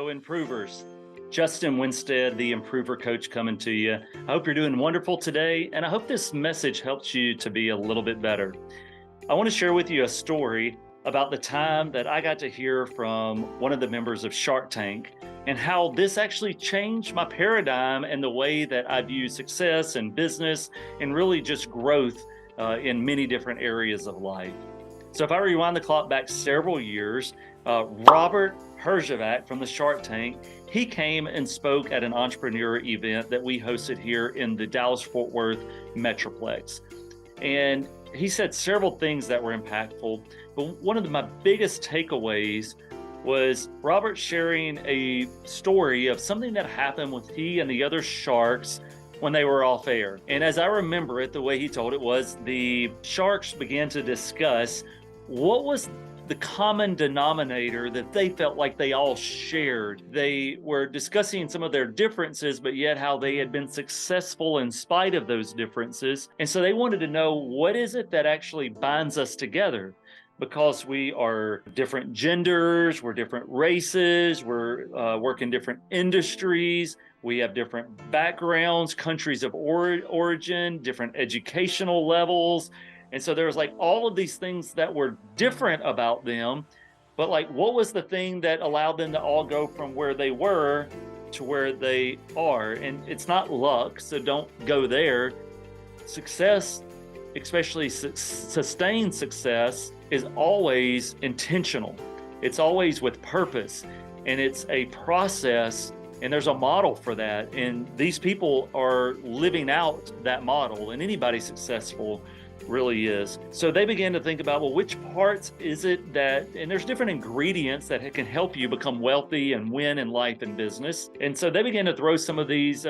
Hello, improvers. Justin Winstead, the improver coach, coming to you. I hope you're doing wonderful today, and I hope this message helps you to be a little bit better. I want to share with you a story about the time that I got to hear from one of the members of Shark Tank and how this actually changed my paradigm and the way that I view success and business and really just growth in many different areas of life. So if I rewind the clock back several years, Robert Herjavec from the Shark Tank, he came and spoke at an entrepreneur event that we hosted here in the Dallas-Fort Worth Metroplex. And he said several things that were impactful, but one of my biggest takeaways was Robert sharing a story of something that happened with he and the other sharks when they were off air. And as I remember it, the way he told it was the sharks began to discuss what was the common denominator that they felt like they all shared. They were discussing some of their differences, but yet how they had been successful in spite of those differences. And so they wanted to know, what is it that actually binds us together? Because we are different genders, we're different races, we're work in different industries, we have different backgrounds, countries of origin, different educational levels. And so there was like all of these things that were different about them, but like, what was the thing that allowed them to all go from where they were to where they are? And it's not luck, so don't go there. Success, especially sustained success, is always intentional. It's always with purpose, and it's a process, and there's a model for that. And these people are living out that model, and anybody successful really is. So they began to think about, well, which parts is it that, and there's different ingredients that can help you become wealthy and win in life and business. And so they began to throw some of these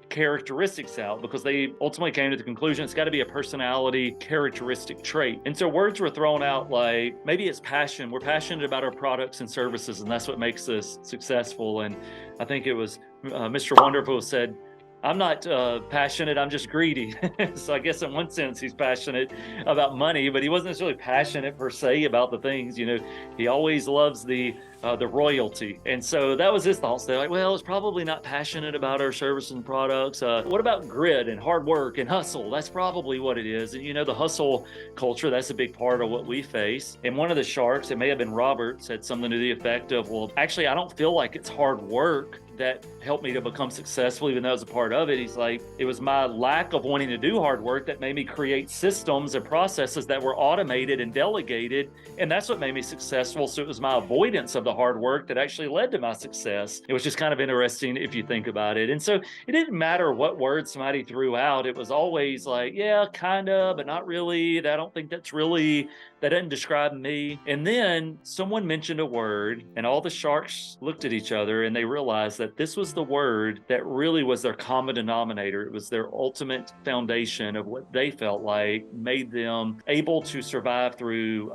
characteristics out, because they ultimately came to the conclusion it's got to be a personality characteristic trait. And so words were thrown out like, maybe it's passion. We're passionate about our products and services, and that's what makes us successful. And I think it was Mr. Wonderful said, I'm not passionate, I'm just greedy. So I guess in one sense he's passionate about money, but he wasn't necessarily passionate per se about the things. You know, he always loves the royalty. And so that was his thoughts. They're like, well, it's probably not passionate about our service and products. What about grit and hard work and hustle? That's probably what it is. And you know, the hustle culture, that's a big part of what we face. And one of the sharks, it may have been Robert, said something to the effect of, well, actually, I don't feel like it's hard work that helped me to become successful, even though I was a part of it. He's like, it was my lack of wanting to do hard work that made me create systems and processes that were automated and delegated, and that's what made me successful. So it was my avoidance of the hard work that actually led to my success. It was just kind of interesting if you think about it. And so it didn't matter what words somebody threw out. It was always like, yeah, kind of, but not really. I don't think that doesn't describe me. And then someone mentioned a word, and all the sharks looked at each other and they realized that this was the word that really was their common denominator. It was their ultimate foundation of what they felt like made them able to survive through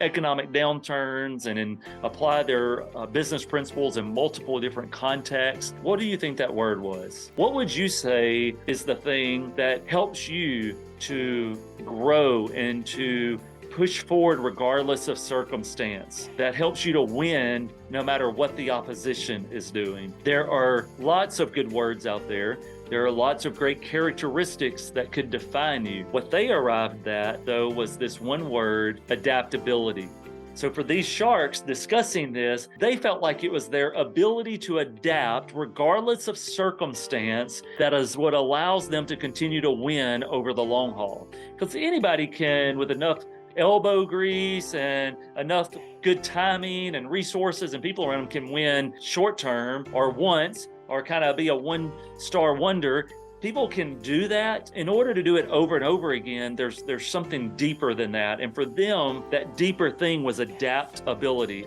economic downturns and apply their business principles in multiple different contexts. What do you think that word was? What would you say is the thing that helps you to grow and to push forward regardless of circumstance, that helps you to win no matter what the opposition is doing? There are lots of good words out there. There are lots of great characteristics that could define you. What they arrived at, though, was this one word: adaptability. So for these sharks discussing this, they felt like it was their ability to adapt regardless of circumstance that is what allows them to continue to win over the long haul. Because anybody can, with enough elbow grease and enough good timing and resources and people around them, can win short term or once, or kind of be a one-star wonder. People can do that. In order to do it over and over again, there's something deeper than that. And for them, that deeper thing was adaptability.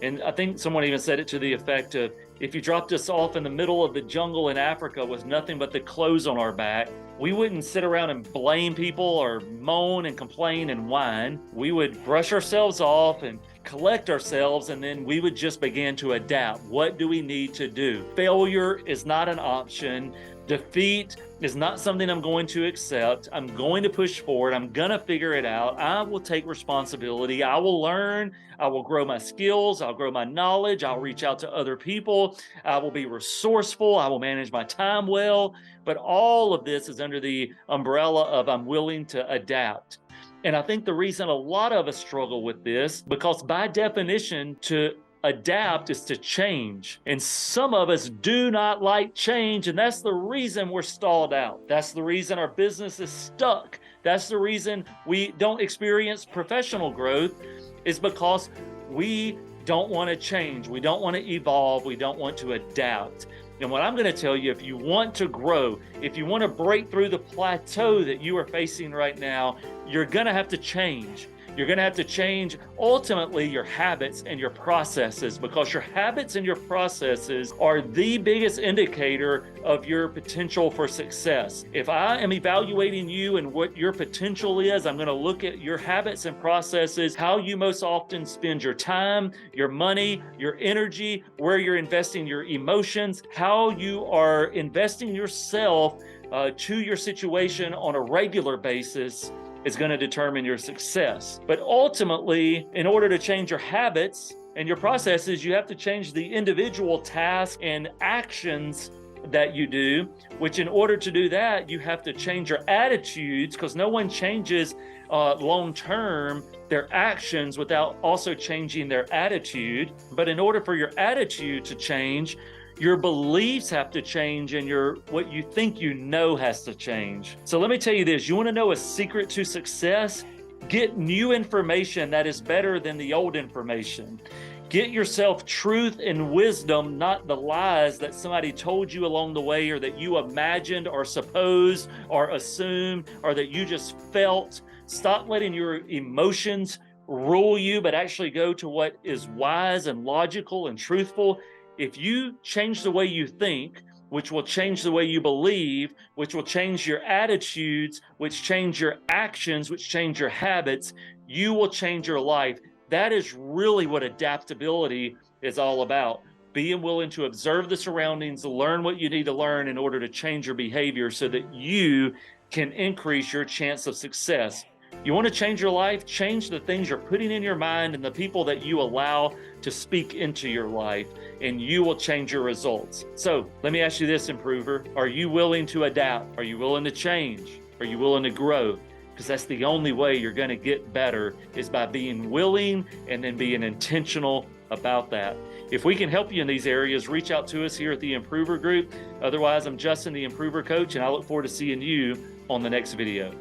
And I think someone even said it to the effect of, if you dropped us off in the middle of the jungle in Africa with nothing but the clothes on our back, we wouldn't sit around and blame people or moan and complain and whine. We would brush ourselves off and collect ourselves, and then we would just begin to adapt. What do we need to do? Failure is not an option. Defeat is not something I'm going to accept. I'm going to push forward. I'm going to figure it out. I will take responsibility. I will learn. I will grow my skills. I'll grow my knowledge. I'll reach out to other people. I will be resourceful. I will manage my time well. But all of this is under the umbrella of I'm willing to adapt. And I think the reason a lot of us struggle with this, because by definition, to adapt is to change. And some of us do not like change, and that's the reason we're stalled out. That's the reason our business is stuck. That's the reason we don't experience professional growth, is because we don't want to change. We don't want to evolve. We don't want to adapt. And what I'm going to tell you, if you want to grow, if you want to break through the plateau that you are facing right now, you're going to have to change. You're going to have to change ultimately your habits and your processes, because your habits and your processes are the biggest indicator of your potential for success. If I am evaluating you and what your potential is, I'm going to look at your habits and processes, how you most often spend your time, your money, your energy, where you're investing your emotions, how you are investing yourself to your situation on a regular basis is going to determine your success. But ultimately, in order to change your habits and your processes, you have to change the individual tasks and actions that you do, which in order to do that, you have to change your attitudes, because no one changes long-term their actions without also changing their attitude. But in order for your attitude to change, your beliefs have to change, and what you think you know has to change. So let me tell you this, you want to know a secret to success? Get new information that is better than the old information. Get yourself truth and wisdom, not the lies that somebody told you along the way, or that you imagined or supposed or assumed, or that you just felt. Stop letting your emotions rule you, but actually go to what is wise and logical and truthful. If you change the way you think, which will change the way you believe, which will change your attitudes, which change your actions, which change your habits, you will change your life. That is really what adaptability is all about. Being willing to observe the surroundings, learn what you need to learn in order to change your behavior so that you can increase your chance of success. You want to change your life? Change the things you're putting in your mind and the people that you allow to speak into your life, and you will change your results. So let me ask you this, improver. Are you willing to adapt? Are you willing to change? Are you willing to grow? Because that's the only way you're going to get better, is by being willing and then being intentional about that. If we can help you in these areas, reach out to us here at the Improver Group. Otherwise, I'm Justin, the Improver Coach, and I look forward to seeing you on the next video.